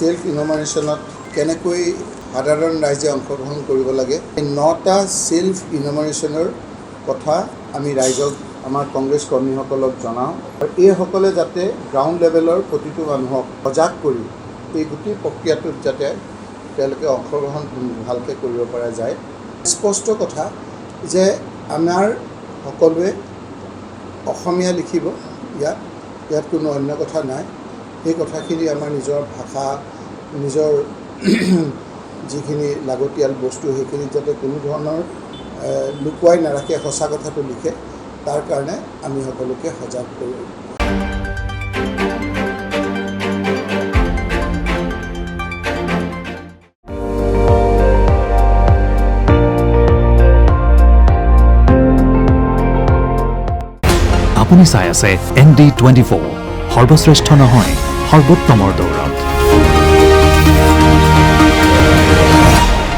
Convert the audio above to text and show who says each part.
Speaker 1: Self ইন'মিনেশ্যনত কেনেকৈ সাধাৰণ ৰাইজে অংশগ্ৰহণ কৰিব লাগে এই 9টা সেলফ ইন'মিনেশ্যনৰ কথা আমি ৰাইজক আমাৰ কংগ্ৰেছ কৰ্মীসকলক জনাওঁ আৰু এইসকলে যাতে গ্ৰাউণ্ড লেভেলৰ প্ৰতিটো মানুহক সজাগ কৰি এই গোটেই প্ৰক্ৰিয়াটোত যাতে তেওঁলোকে অংশগ্ৰহণ ভালকৈ কৰিব পৰা যায়। স্পষ্ট কথা যে আমাৰ সকলোৱে অসমীয়া লিখিব, ইয়াত কোনো অন্য কথা নাই। এই কথাখিনি আমাৰ নিজৰ ভাষা, নিজৰ যিখিনি লাগতিয়াল বস্তু সেইখিনি যাতে কোনো ধৰণৰ লুকুৱাই নাৰাখে, সঁচা কথাটো লিখে, তাৰ কাৰণে আমি সকলোকে সজাগ কৰোঁ।
Speaker 2: আপুনি চাই আছে ND24, সৰ্বশ্ৰেষ্ঠ নহয় সৰ্বোত্তমৰ দৌৰা।